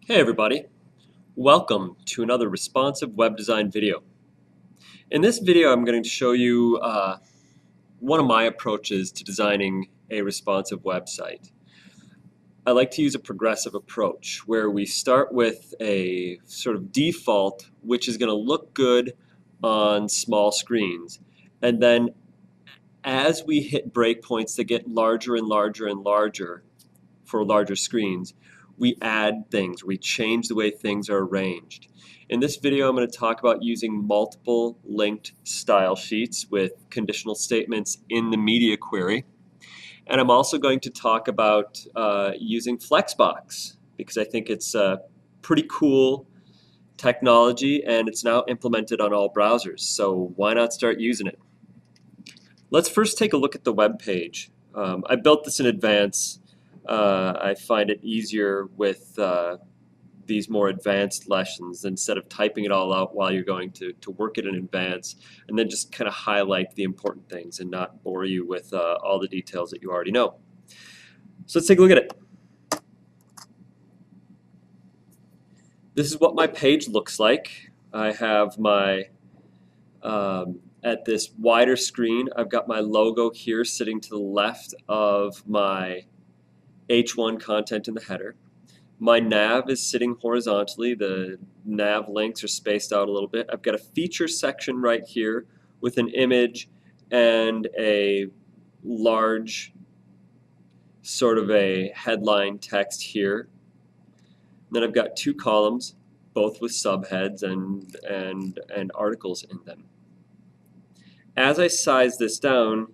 Hey everybody, welcome to another responsive web design video. In this video I'm going to show you one of my approaches to designing a responsive website. I like to use a progressive approach where we start with a sort of default which is going to look good on small screens, and then as we hit breakpoints that get larger and larger and larger for larger screens, we add things, we change the way things are arranged. In this video, I'm going to talk about using multiple linked style sheets with conditional statements in the media query. And I'm also going to talk about using flexbox because I think it's a pretty cool technology and it's now implemented on all browsers. So why not start using it? Let's first take a look at the web page. I built this in advance. I find it easier with these more advanced lessons instead of typing it all out while you're going to work it in advance and then just kind of highlight the important things and not bore you with all the details that you already know. So let's take a look at it. This is what my page looks like. I have my at this wider screen, I've got my logo here sitting to the left of my H1 content in the header. My nav is sitting horizontally. The nav links are spaced out a little bit. I've got a feature section right here with an image and a large sort of a headline text here. And then I've got two columns, both with subheads and articles in them. As I size this down,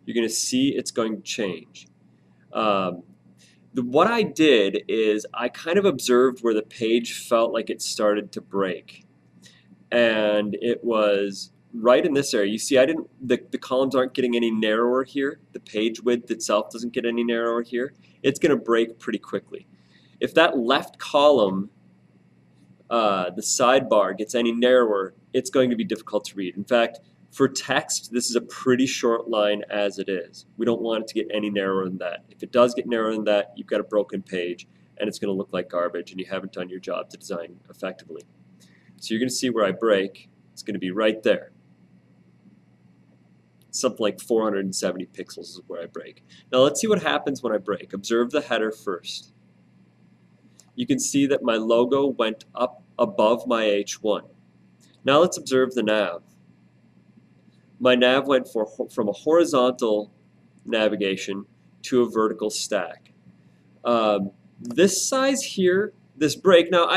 you're going to see it's going to change. What I did is I kind of observed where the page felt like it started to break. And it was right in this area. You see, the columns aren't getting any narrower here. The page width itself doesn't get any narrower here. It's going to break pretty quickly. If that left column, the sidebar, gets any narrower, it's going to be difficult to read. In fact, for text, this is a pretty short line as it is. We don't want it to get any narrower than that. If it does get narrower than that, you've got a broken page and it's going to look like garbage and you haven't done your job to design effectively. So you're going to see where I break. It's going to be right there. Something like 470 pixels is where I break. Now let's see what happens when I break. Observe the header first. You can see that my logo went up above my H1. Now let's observe the nav. My nav went from a horizontal navigation to a vertical stack. This size here, this break, now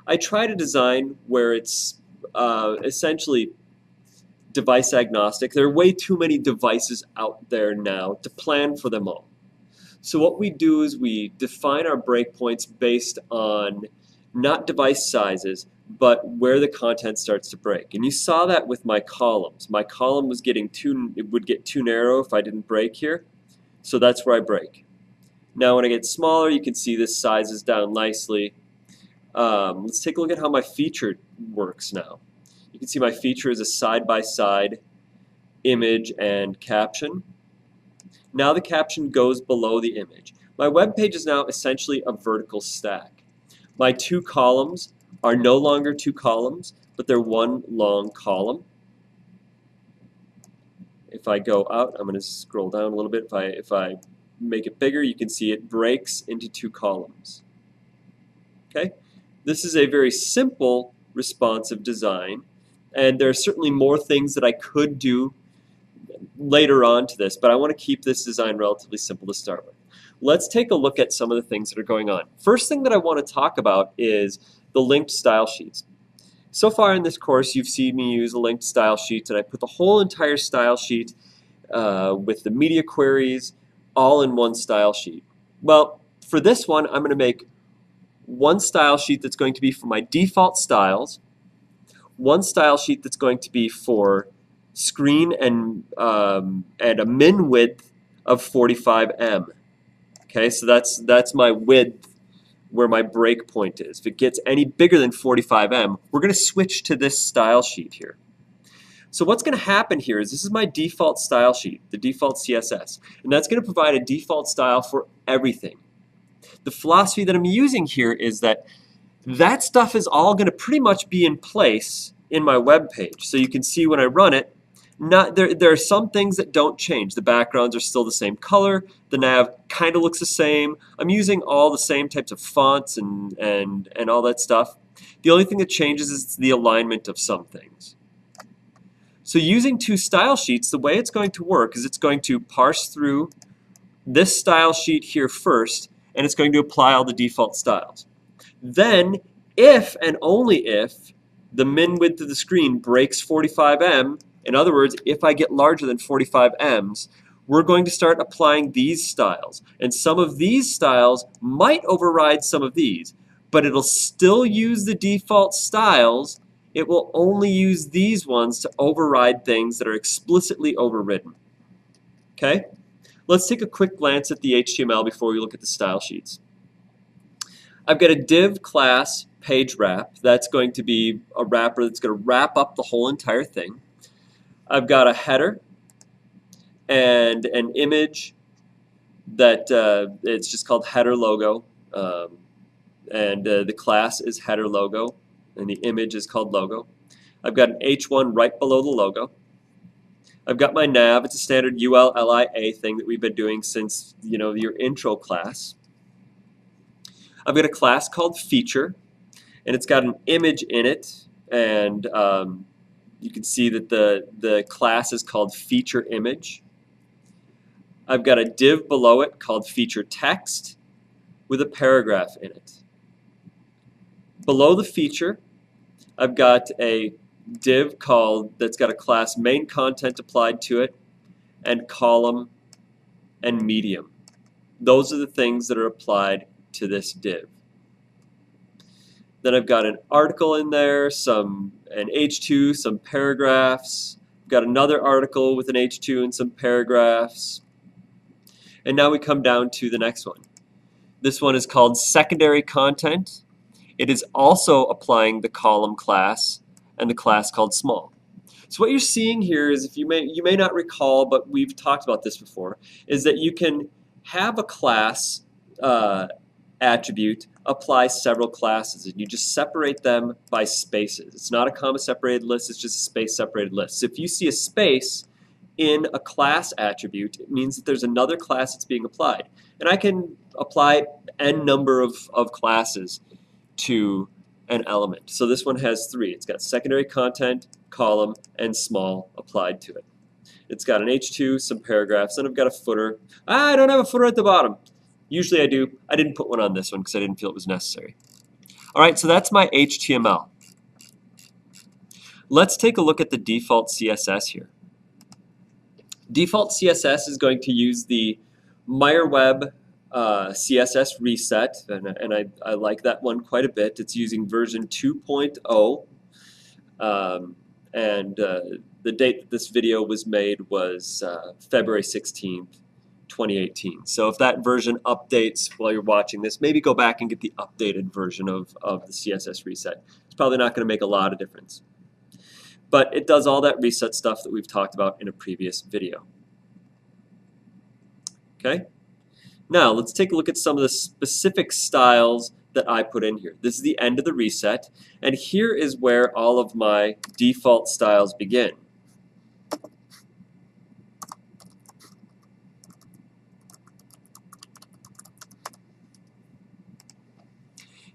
I try to design where it's essentially device agnostic. There are way too many devices out there now to plan for them all. So what we do is we define our breakpoints based on not device sizes, but where the content starts to break. And you saw that with my columns. My column was it would get too narrow if I didn't break here. So that's where I break. Now when I get smaller, you can see this sizes down nicely. Let's take a look at how my feature works now. You can see my feature is a side-by-side image and caption. Now the caption goes below the image. My web page is now essentially a vertical stack. My two columns are no longer two columns, but they're one long column. If I go out, I'm going to scroll down a little bit. If I make it bigger, you can see it breaks into two columns. Okay? This is a very simple responsive design, and there are certainly more things that I could do later on to this, but I want to keep this design relatively simple to start with. Let's take a look at some of the things that are going on. First thing that I want to talk about is the linked style sheets. So far in this course, you've seen me use a linked style sheet, and I put the whole entire style sheet with the media queries all in one style sheet. Well, for this one, I'm going to make one style sheet that's going to be for my default styles, one style sheet that's going to be for screen and a min width of 45 em. Okay, so that's my width where my breakpoint is. If it gets any bigger than 45 em, we're going to switch to this style sheet here. So what's going to happen here is this is my default style sheet, the default CSS, and that's going to provide a default style for everything. The philosophy that I'm using here is that That stuff is all going to pretty much be in place in my web page. So you can see when I run it, there are some things that don't change. The backgrounds are still the same color. The nav kind of looks the same. I'm using all the same types of fonts and all that stuff. The only thing that changes is the alignment of some things. So using two style sheets, the way it's going to work is it's going to parse through this style sheet here first, and it's going to apply all the default styles. Then, if and only if the min width of the screen breaks 45em, in other words, if I get larger than 45ems, we're going to start applying these styles. And some of these styles might override some of these, but it'll still use the default styles. It will only use these ones to override things that are explicitly overridden. Okay? Let's take a quick glance at the HTML before we look at the style sheets. I've got a div class page wrap. That's going to be a wrapper that's going to wrap up the whole entire thing. I've got a header and an image that it's just called header logo. The class is header logo, and the image is called logo. I've got an H1 right below the logo. I've got my nav. It's a standard ULLIA thing that we've been doing since your intro class. I've got a class called feature, and it's got an image in it, and you can see that the class is called feature image. I've got a div below it called feature text with a paragraph in it. Below the feature, I've got a div that's got a class main content applied to it, and column and medium. Those are the things that are applied to this div. Then I've got an article in there, an H2, some paragraphs. I've got another article with an H2 and some paragraphs. And now we come down to the next one. This one is called secondary content. It is also applying the column class and the class called small. So what you're seeing here is, if you may not recall, but we've talked about this before, is that you can have a class attribute apply several classes, and you just separate them by spaces. It's not a comma separated list, it's just a space separated list. So if you see a space in a class attribute, it means that there's another class that's being applied. And I can apply n number of classes to an element. So this one has 3. It's got secondary content, column, and small applied to it. It's got an H2, some paragraphs, and I've got a footer. I don't have a footer at the bottom. Usually I do. I didn't put one on this one because I didn't feel it was necessary. All right, so that's my HTML. Let's take a look at the default CSS here. Default CSS is going to use the MeyerWeb CSS reset, and I like that one quite a bit. It's using version 2.0, the date that this video was made was February 16th, 2018. So if that version updates while you're watching this, maybe go back and get the updated version of the CSS reset. It's probably not going to make a lot of difference. But it does all that reset stuff that we've talked about in a previous video. Okay? Now, let's take a look at some of the specific styles that I put in here. This is the end of the reset, and here is where all of my default styles begin.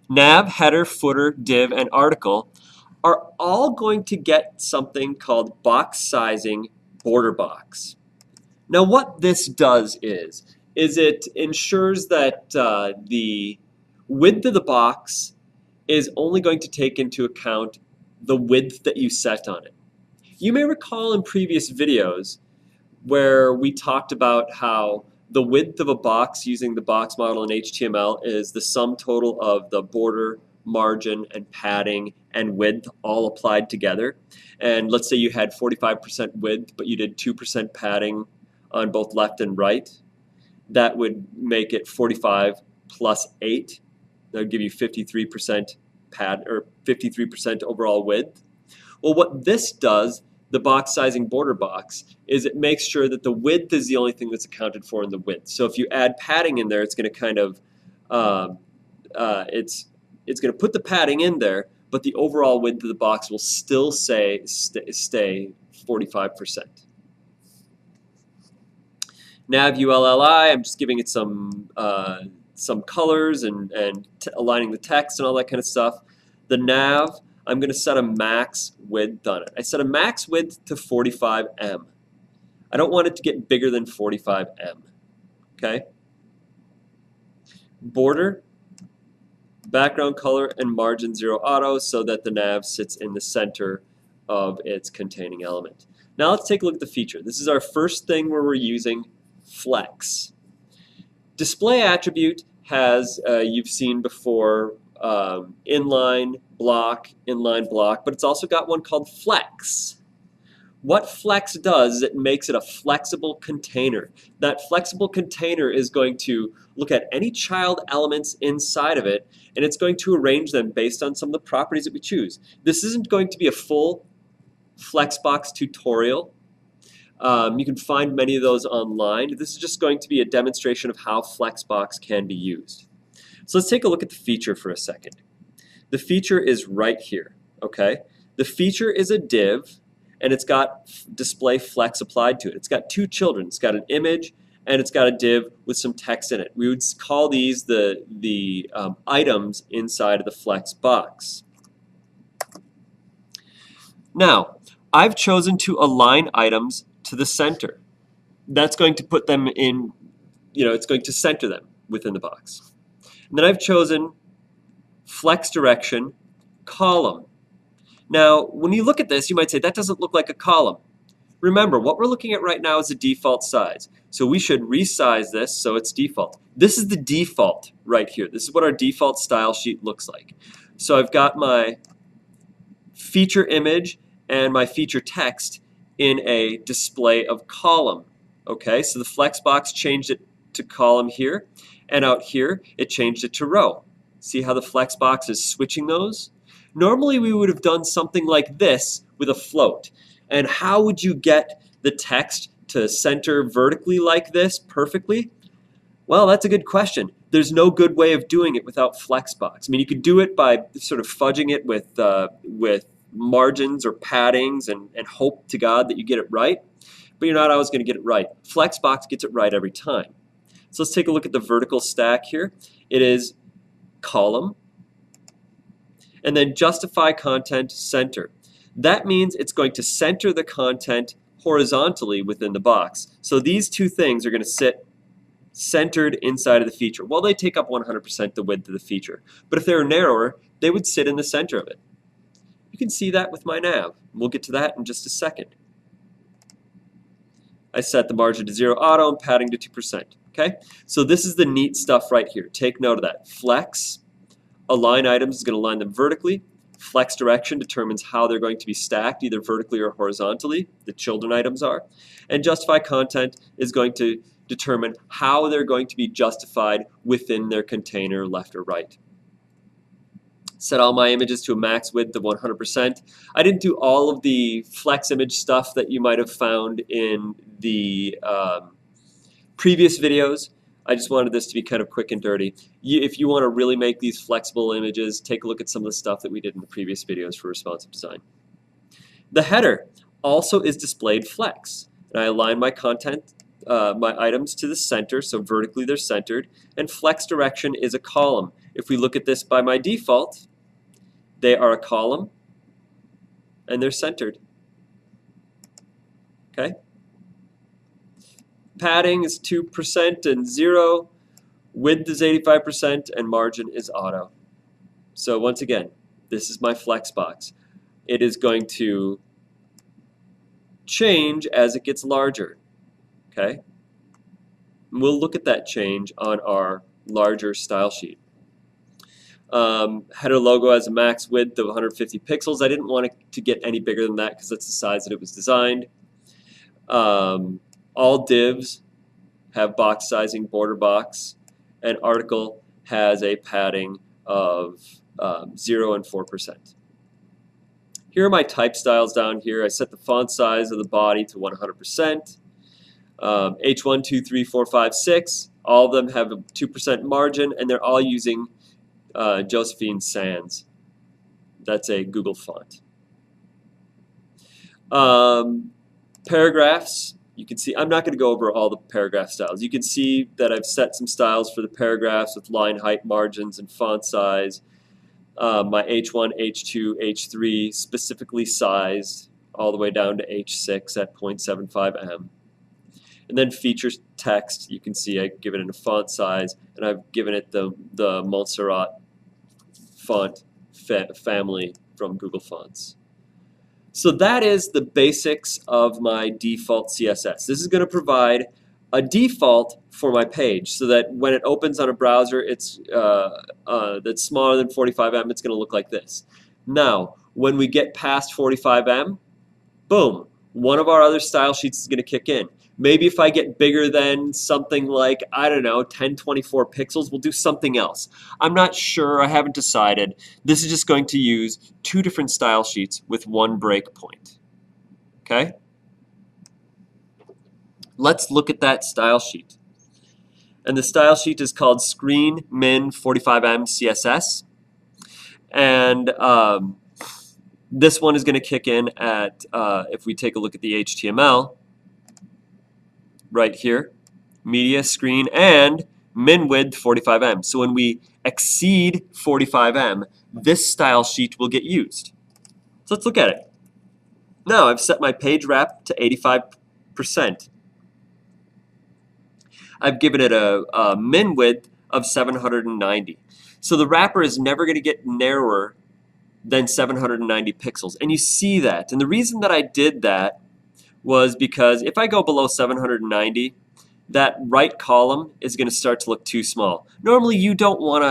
Nav, header, footer, div, and article are all going to get something called box sizing border box. Now what this does is it ensures that the width of the box is only going to take into account the width that you set on it. You may recall in previous videos where we talked about how the width of a box using the box model in HTML is the sum total of the border, margin, and padding and width all applied together. And let's say you had 45% width, but you did 2% padding on both left and right. That would make it 45 plus 8. That would give you 53% pad, or 53% overall width. Well, what this does, the box sizing border box, is it makes sure that the width is the only thing that's accounted for in the width. So if you add padding in there, it's going to kind of it's going to put the padding in there, but the overall width of the box will still stay 45%. Nav ULLI, I'm just giving it some colors and aligning the text and all that kind of stuff. The nav, I'm going to set a max width on it. I set a max width to 45M. I don't want it to get bigger than 45M. Okay? Border, background color, and margin 0 auto so that the nav sits in the center of its containing element. Now let's take a look at the feature. This is our first thing where we're using flex. Display attribute has, you've seen before, inline block, but it's also got one called flex. What flex does is it makes it a flexible container. That flexible container is going to look at any child elements inside of it, and it's going to arrange them based on some of the properties that we choose. This isn't going to be a full flexbox tutorial. You can find many of those online. This is just going to be a demonstration of how flexbox can be used. So let's take a look at the feature for a second. The feature is right here, okay? The feature is a div, and it's got display flex applied to it. It's got two children. It's got an image, and it's got a div with some text in it. We would call these the items inside of the flex box. Now, I've chosen to align items to the center. That's going to put them in, it's going to center them within the box. And then I've chosen flex direction column. Now, when you look at this, you might say, that doesn't look like a column. Remember, what we're looking at right now is a default size. So we should resize this so it's default. This is the default right here. This is what our default style sheet looks like. So I've got my feature image and my feature text in a display of column. Okay, so the flexbox changed it to column here, and out here it changed it to row. See how the flexbox is switching those? Normally we would have done something like this with a float. And how would you get the text to center vertically like this perfectly? Well, that's a good question. There's no good way of doing it without flexbox. I mean, you could do it by sort of fudging it with margins or paddings and hope to God that you get it right, but you're not always going to get it right. Flexbox gets it right every time. So let's take a look at the vertical stack here. It is column, and then justify content center. That means it's going to center the content horizontally within the box. So these two things are going to sit centered inside of the feature. Well, they take up 100% the width of the feature, but if they were narrower, they would sit in the center of it. You can see that with my nav. We'll get to that in just a second. I set the margin to 0 auto and padding to 2%. Okay, so this is the neat stuff right here. Take note of that. Flex, align items is going to align them vertically. Flex direction determines how they're going to be stacked, either vertically or horizontally. The children items are. And justify content is going to determine how they're going to be justified within their container, left or right. Set all my images to a max width of 100%. I didn't do all of the flex image stuff that you might have found in the previous videos. I just wanted this to be kind of quick and dirty. If you want to really make these flexible images, take a look at some of the stuff that we did in the previous videos for responsive design. The header also is displayed flex. And I align my content, my items to the center, so vertically they're centered. And flex direction is a column. If we look at this by my default, they are a column and they're centered. Okay? Padding is 2% and 0. Width is 85% and margin is auto. So once again, this is my flexbox. It is going to change as it gets larger. Okay? And we'll look at that change on our larger style sheet. Header logo has a max width of 150 pixels. I didn't want it to get any bigger than that because that's the size that it was designed. All divs have box sizing, border box, and article has a padding of 0 and 4%. Here are my type styles down here. I set the font size of the body to 100%. H1, 2, 3, 4, 5, 6. All of them have a 2% margin, and they're all using Josephine Sands. That's a Google font. Paragraphs, you can see, I'm not going to go over all the paragraph styles. You can see that I've set some styles for the paragraphs with line height, margins, and font size. My H1, H2, H3 specifically sized all the way down to H6 at 0.75 em. And then features text, you can see I've given it a font size, and I've given it the Montserrat font family from Google Fonts. So that is the basics of my default CSS. This is going to provide a default for my page so that when it opens on a browser that's smaller than 45 em, it's going to look like this. Now, when we get past 45 em, boom, one of our other style sheets is going to kick in. Maybe if I get bigger than something like, I don't know, 1024 pixels, we'll do something else. I'm not sure. I haven't decided. This is just going to use two different style sheets with one breakpoint. Okay? Let's look at that style sheet. And the style sheet is called Screen Min 45em CSS. And this one is going to kick in at, if we take a look at the HTML, right here, media, screen, and min width 45 em. So when we exceed 45 em, this style sheet will get used. So let's look at it. Now I've set my page wrap to 85%. I've given it a min width of 790. So the wrapper is never going to get narrower than 790 pixels. And you see that. And the reason that I did that was because if I go below 790, that right column is going to start to look too small. Normally you don't want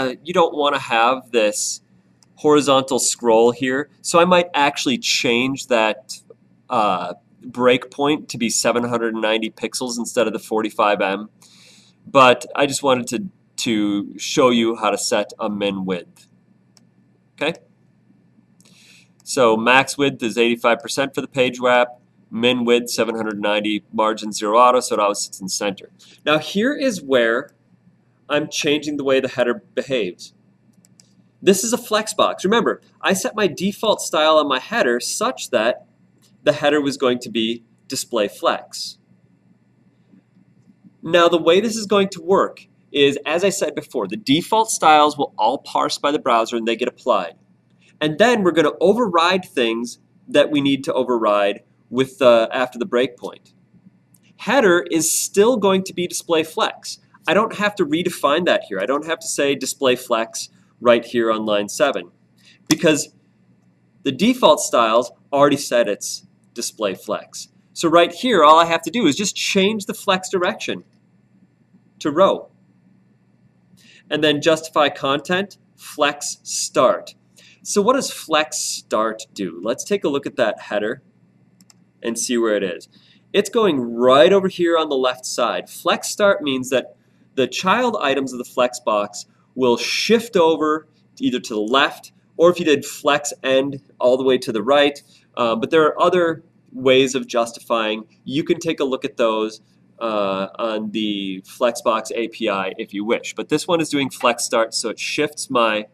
to have this horizontal scroll here, so I might actually change that breakpoint to be 790 pixels instead of the 45 em. But I just wanted to show you how to set a min width. Okay? So max width is 85% for the page wrap. Min width 790, margin 0 auto, so it always sits in center. Now here is where I'm changing the way the header behaves. This is a flexbox. Remember, I set my default style on my header such that the header was going to be display flex. Now the way this is going to work is, as I said before, the default styles will all parse by the browser and they get applied. And then we're going to override things that we need to override with after the breakpoint. Header is still going to be display flex. I don't have to redefine that here. I don't have to say display flex right here on line 7 because the default styles already said it's display flex. So right here, all I have to do is just change the flex direction to row. And then justify content, flex start. So what does flex start do? Let's take a look at that header and see where it is. It's going right over here on the left side. Flex start means that the child items of the flex box will shift over either to the left, or if you did flex end all the way to the right. But there are other ways of justifying. You can take a look at those on the Flexbox API if you wish. But this one is doing flex start, so it shifts my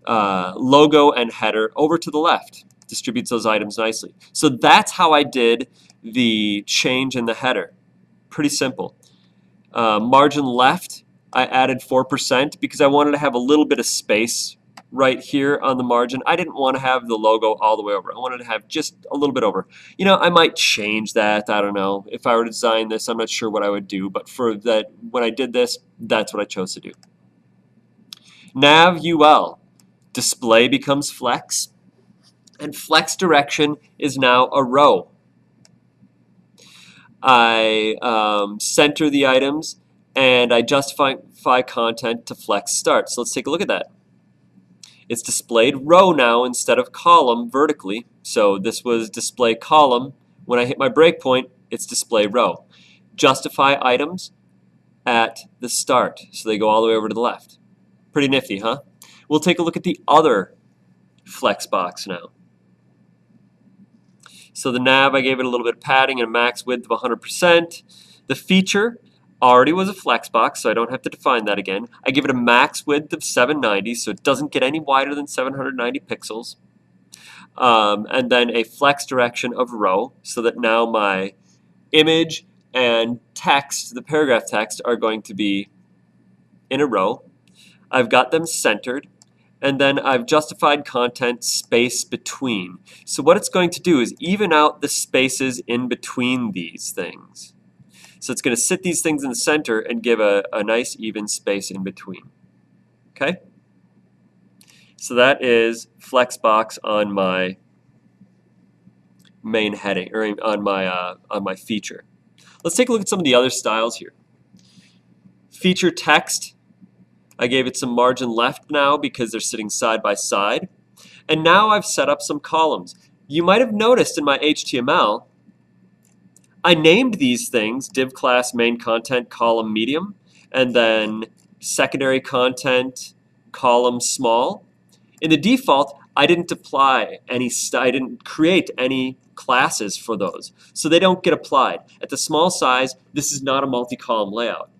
logo and header over to the left. Distributes those items nicely. So that's how I did the change in the header. Pretty simple. Margin left, I added 4% because I wanted to have a little bit of space right here on the margin. I didn't want to have the logo all the way over. I wanted to have just a little bit over. You know, I might change that. I don't know. If I were to design this, I'm not sure what I would do. But for that, when I did this, that's what I chose to do. Nav UL. Display becomes flex. And flex direction is now a row. I center the items and I justify content to flex start. So let's take a look at that. It's displayed row now instead of column vertically. So this was display column. When I hit my breakpoint, it's display row. Justify items at the start. So they go all the way over to the left. Pretty nifty, huh? We'll take a look at the other flex box now. So the nav, I gave it a little bit of padding and a max width of 100%. The feature, already was a flexbox, so I don't have to define that again. I give it a max width of 790, so it doesn't get any wider than 790 pixels. And then a flex direction of row, so that now my image and text, the paragraph text, are going to be in a row. I've got them centered, and then I've justified content space between. So what it's going to do is even out the spaces in between these things. So it's going to sit these things in the center and give a nice even space in between. Okay? So that is flexbox on my main heading, or on my feature. Let's take a look at some of the other styles here. Feature text, I gave it some margin left now because they're sitting side by side. And now I've set up some columns. You might have noticed in my HTML, I named these things div class main content column medium, and then secondary content column small. In the default, I didn't apply any, I didn't create any classes for those, so they don't get applied. At the small size, this is not a multi-column layout.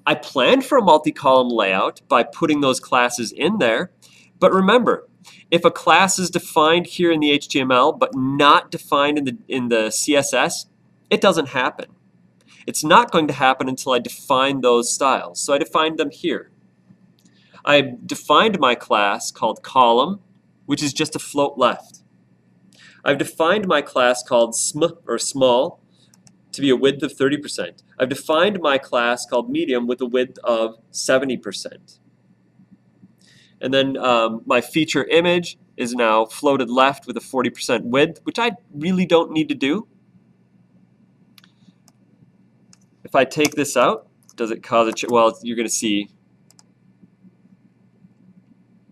I planned for a multi-column layout by putting those classes in there, but remember, if a class is defined here in the HTML but not defined in the CSS, it doesn't happen. It's not going to happen until I define those styles. So I defined them here. I defined my class called column, which is just a float left. I've defined my class called small to be a width of 30%. I've defined my class called medium with a width of 70%. And then my feature image is now floated left with a 40% width, which I really don't need to do. If I take this out, does it cause a change? Well, you're going to see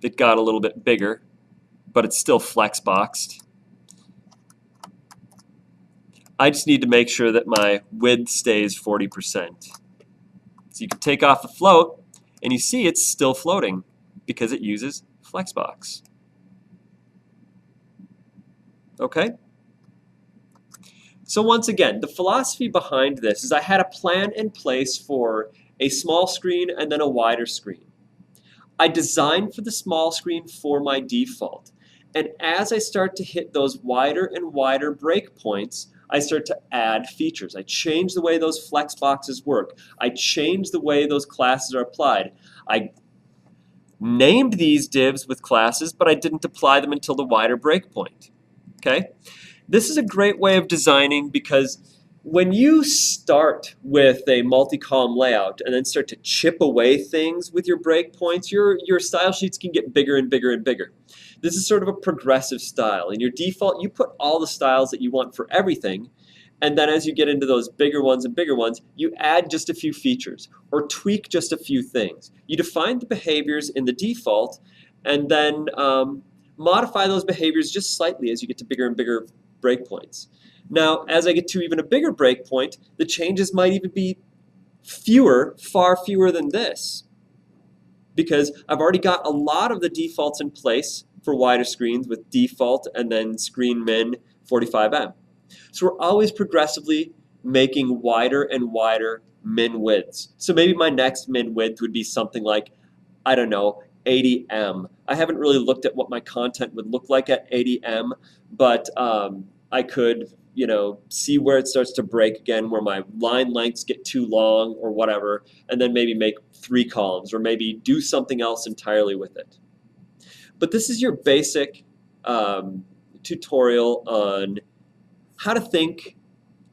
it got a little bit bigger, but it's still flexboxed. I just need to make sure that my width stays 40%. So you can take off the float, and you see it's still floating because it uses flexbox. Okay? So once again, the philosophy behind this is I had a plan in place for a small screen and then a wider screen. I designed for the small screen for my default. And as I start to hit those wider and wider breakpoints, I start to add features. I change the way those flex boxes work. I change the way those classes are applied. I named these divs with classes, but I didn't apply them until the wider breakpoint. Okay? This is a great way of designing because when you start with a multi-column layout and then start to chip away things with your breakpoints, your style sheets can get bigger and bigger and bigger. This is sort of a progressive style. In your default, you put all the styles that you want for everything, and then as you get into those bigger ones and bigger ones, you add just a few features or tweak just a few things. You define the behaviors in the default and then modify those behaviors just slightly as you get to bigger and bigger breakpoints. Now, as I get to even a bigger breakpoint, the changes might even be fewer, far fewer than this, because I've already got a lot of the defaults in place for wider screens with default and then screen min 45M. So we're always progressively making wider and wider min widths. So maybe my next min width would be something like, I don't know, 80M. I haven't really looked at what my content would look like at 80M, but I could, see where it starts to break again, where my line lengths get too long or whatever, and then maybe make 3 columns or maybe do something else entirely with it. But this is your basic tutorial on how to think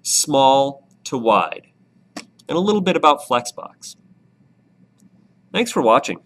small to wide and a little bit about Flexbox. Thanks for watching.